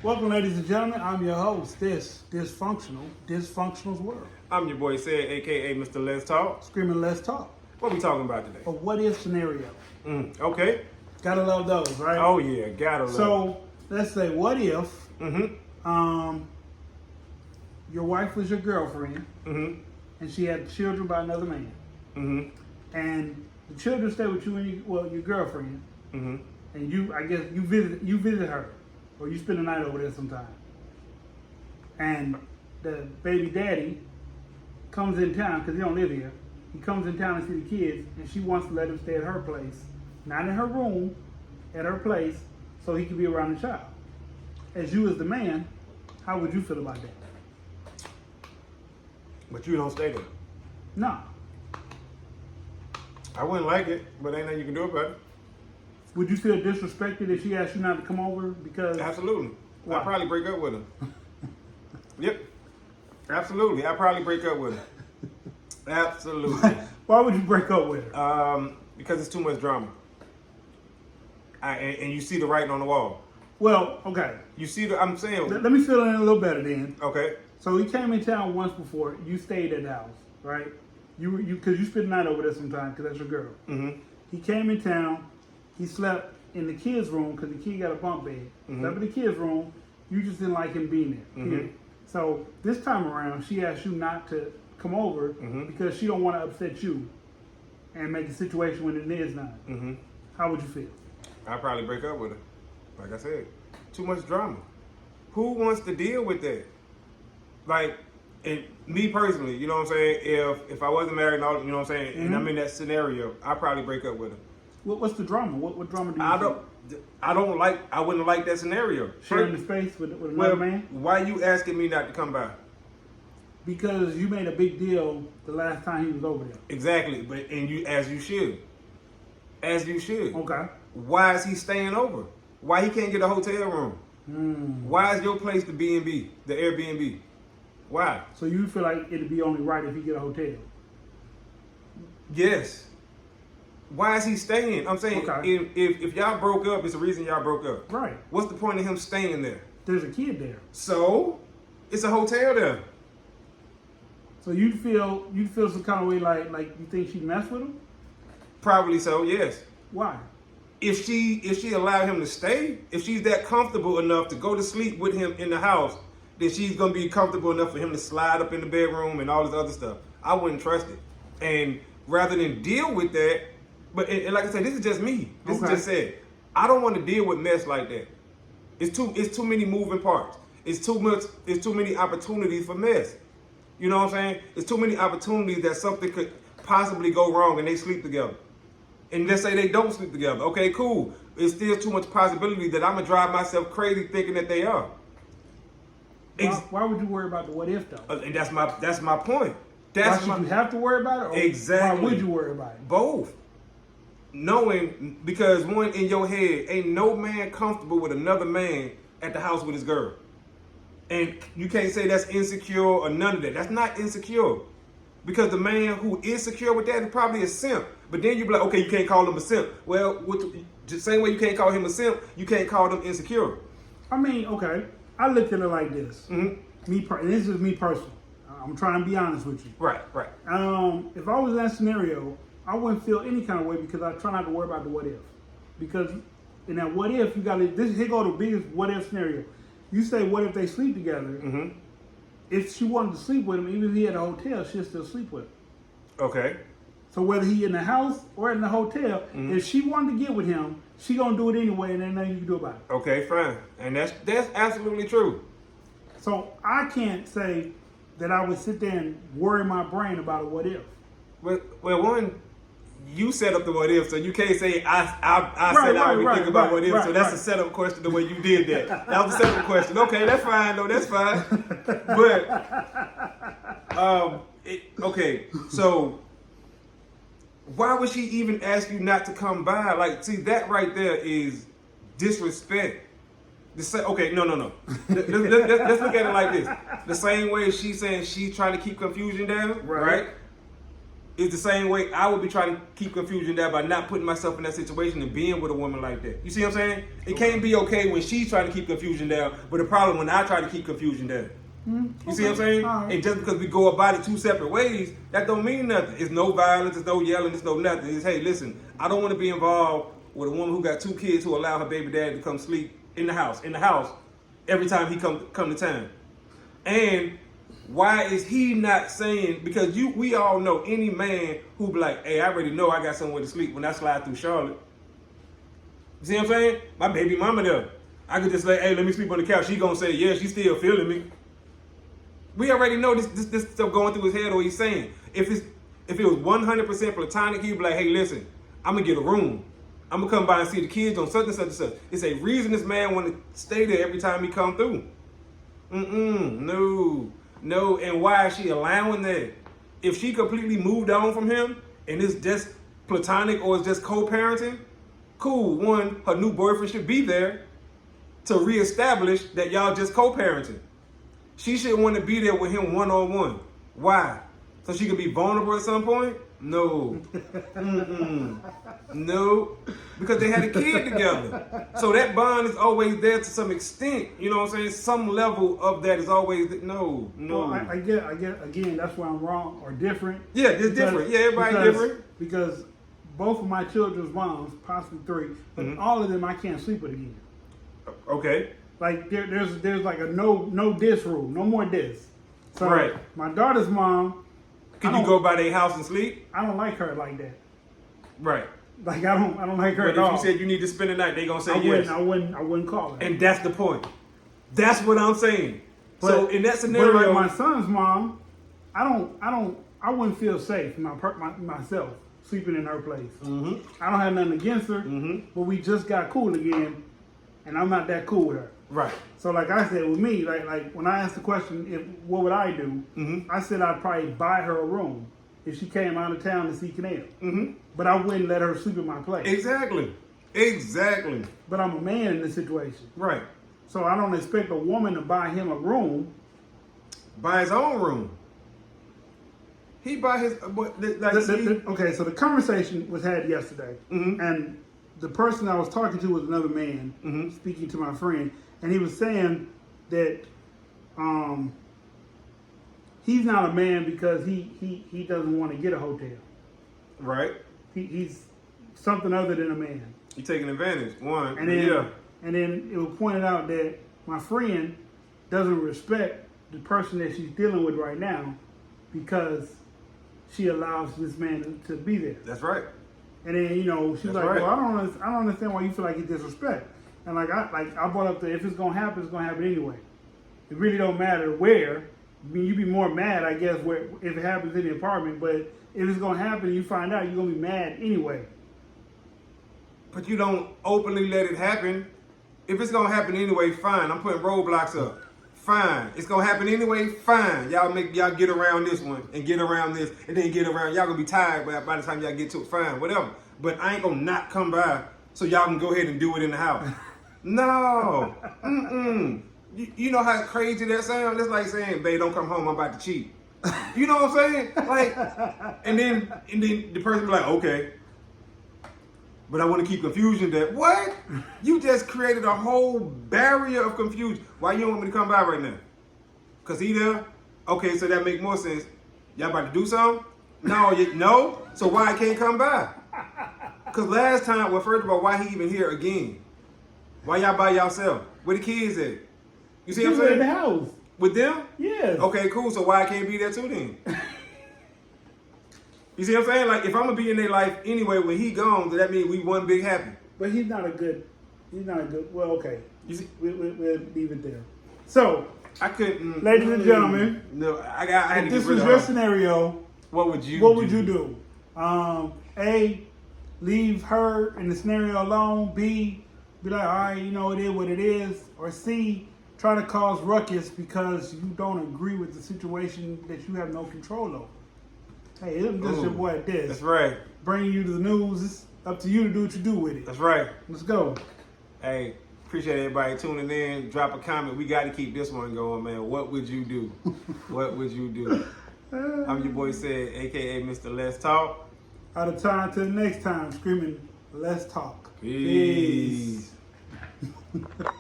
Welcome, ladies and gentlemen. I'm your host. This Dysfunctional's World. I'm your boy Sid, aka Mr. Let's Talk. Screaming, let's talk. What we talking about today? A what if scenario. Okay. Gotta love those, right? Oh yeah, gotta love. So let's say, what if Mm-hmm. your wife was your girlfriend Mm-hmm. and she had children by another man, Mm-hmm. and the children stay with you and your girlfriend, Mm-hmm. and you visit her, or you spend the night over there sometime, and the baby daddy comes in town because he don't live here. He comes in town to see the kids, and she wants to let him stay at her place, not in her room, at her place, so he can be around the child. As you as the man, how would you feel about that? But you don't stay there. No. I wouldn't like it, but ain't nothing you can do about it. Would you feel disrespected if she asked you not to come over because? Absolutely. Why? I'd probably break up with her. Yep. Absolutely. I'd probably break up with her. Absolutely. Why would you break up with her? Because it's too much drama. And you see the writing on the wall. Well, okay. You see the, I'm saying. Let me fill in a little better then. Okay. So he came in town once before. You stayed at the house, right? Because you spent the night over there sometime because that's your girl. Mm-hmm. He came in town. He slept in the kids' room because the kid got a bunk bed. Slept in the kids' room. You just didn't like him being there. Period. So this time around, she asked you not to come over because she don't want to upset you and make a situation when it is not. How would you feel? I'd probably break up with her. Like I said, too much drama. Who wants to deal with that? Like, and me personally, you know what I'm saying? If I wasn't married and all, you know what I'm saying, and I'm in that scenario, I'd probably break up with her. What's the drama? What drama do you I wouldn't like that scenario. sharing the space with another man? Why you asking me not to come by? Because you made a big deal the last time he was over there. Exactly, but as you should. Okay. Why is he staying over? Why he can't get a hotel room? Why is your place the B&B, the Airbnb? Why? So you feel like it'd be only right if he get a hotel? Yes. Why is he staying? I'm saying Okay. if y'all broke up, it's the reason y'all broke up. Right. What's the point of him staying there? There's a kid there. So it's a hotel there. So you'd feel some kind of way like you think she messed with him? Probably so, yes. Why? If she allowed him to stay, if she's that comfortable enough to go to sleep with him in the house, then she's gonna be comfortable enough for him to slide up in the bedroom and all this other stuff. I wouldn't trust it. And rather than deal with that, but and like I said, this is just me. This is just said. I don't want to deal with mess like that. It's too many moving parts. It's too many opportunities for mess. You know what I'm saying? It's too many opportunities that something could possibly go wrong and they sleep together. And let's say they don't sleep together. Okay, cool. It's still too much possibility that I'm gonna drive myself crazy thinking that they are. Why would you worry about the what if though? And that's my point. Why should you have to worry about it? Or Exactly. Why would you worry about it? Both. Knowing, because one, in your head, ain't no man comfortable with another man at the house with his girl. And you can't say that's insecure or none of that. That's not insecure. Because the man who is secure with that is probably a simp. But then you be like, okay, you can't call him a simp. Well, the same way you can't call him a simp, you can't call them insecure. I mean, okay. I looked at it like this. And this is me personally. I'm trying to be honest with you. Right. If I was in that scenario, I wouldn't feel any kind of way because I try not to worry about the what if. Because in that what if, you got to, here go the biggest what if scenario. You say, what if they sleep together? If she wanted to sleep with him, even if he had a hotel, she'll still sleep with him. Okay. So whether he in the house or in the hotel, if she wanted to get with him, she gonna do it anyway, and ain't nothing you can do about it. Okay, fine. And that's absolutely true. So I can't say that I would sit there and worry my brain about a what if. Well, one, you set up the what if, so you can't say I said I would think about what if. So that's a setup question the way you did that. That was a setup question. Okay, that's fine though. That's fine. But okay, so why would she even ask you not to come by? Like, see, that right there is disrespect. Okay, no. Let's look at it like this. The same way she's saying she's trying to keep confusion down, right? It's the same way I would be trying to keep confusion down by not putting myself in that situation and being with a woman like that. You see what I'm saying? It can't be okay when she's trying to keep confusion down, but the problem when I try to keep confusion down. You see what I'm saying? All right. And just because we go about it two separate ways, that don't mean nothing. It's no violence, it's no yelling, it's no nothing. It's, hey, listen, I don't want to be involved with a woman who got 2 kids who allow her baby daddy to come sleep in the house, every time he come to town. And why is he not saying, because we all know any man who be like, hey, I already know I got somewhere to sleep when I slide through Charlotte. You see what I'm saying? My baby mama there. I could just say, hey, let me sleep on the couch. She gonna say, yeah, she's still feeling me. We already know this stuff going through his head or he's saying. If it was 100% platonic, he'd be like, hey, listen, I'm gonna get a room. I'm gonna come by and see the kids on such and such and such. It's a reason this man want to stay there every time he come through. No, and why is she allowing that? If she completely moved on from him and it's just platonic or it's just co-parenting, cool. One, her new boyfriend should be there to reestablish that y'all just co-parenting. She should want to be there with him one-on-one. Why? So she could be vulnerable at some point? No. No. Because they had a kid together. So that bond is always there to some extent. You know what I'm saying? Some level of that is always no. Well, I get again, that's where I'm wrong or different. Yeah, it's different. Yeah, everybody's different. Because both of my children's moms, possibly 3, but all of them I can't sleep with again. Okay. Like there's like a no diss rule, no more diss. So right. My daughter's mom, Can you go by their house and sleep? I don't like her like that. Right. Like I don't like her But at all. if you said you need to spend the night, they gonna say yes. yes. I wouldn't call her. And that's the point. That's what I'm saying. But, so in that scenario, but like my son's mom, I wouldn't feel safe myself sleeping in her place. I don't have nothing against her, but we just got cool again, and I'm not that cool with her. right. So like I said, with me, like when I asked the question, what would I do? I said I'd probably buy her a room if she came out of town to see Canal. But I wouldn't let her sleep in my place. Exactly. But I'm a man in this situation. Right. So I don't expect a woman to buy him a room. Buy his own room. He buy his Okay, so the conversation was had yesterday, and the person I was talking to was another man speaking to my friend, and he was saying that he's not a man because he doesn't want to get a hotel. Right. He's something other than a man. You taking advantage. One. And then it was pointed out that my friend doesn't respect the person that she's dealing with right now because she allows this man to be there. That's right. And then she's like, right. well, I don't understand why you feel like it's disrespect. And like I brought up that if it's gonna happen anyway. It really don't matter where. I mean, you'd be more mad, I guess, if it happens in the apartment. But if it's gonna happen, and you find out, you're gonna be mad anyway. But you don't openly let it happen. If it's gonna happen anyway, fine. I'm putting roadblocks up. Fine. It's gonna happen anyway, fine. Y'all get around this one and get around this and then get around. Y'all gonna be tired by the time y'all get to it, fine, whatever. But I ain't gonna not come by so y'all can go ahead and do it in the house. No. You know how crazy that sounds? It's like saying, babe, don't come home, I'm about to cheat. You know what I'm saying? Like, and then the person be like, okay. But I want to keep confusion that, what? You just created a whole barrier of confusion. Why you don't want me to come by right now? Because he there? Okay, so that make more sense. Y'all about to do something? No? So why I can't come by? Because last time, well, first of all, why he even here again? Why y'all by yourself? Where the kids at? You see what I'm saying? In the house. With them? Yes. Okay, cool. So why I can't be there too then? You see what I'm saying? Like, if I'm going to be in their life anyway, when he gone, that means we one big happy. But he's not a good, well, okay. You see, we'll leave it there. So, I couldn't. Ladies and gentlemen. No, I had to if this get rid was of your her. scenario, what would you do? A, leave her in the scenario alone. B, be like, all right, it is what it is. Or C, try to cause ruckus because you don't agree with the situation that you have no control over. Hey, this is your boy Des. That's right. Bringing you the news. It's up to you to do what you do with it. That's right. Let's go. Hey, appreciate everybody tuning in. Drop a comment. We got to keep this one going, man. What would you do? What would you do? I'm your boy Said, aka Mr. Let's Talk. Out of time till next time, screaming, let's talk. Peace. Peace.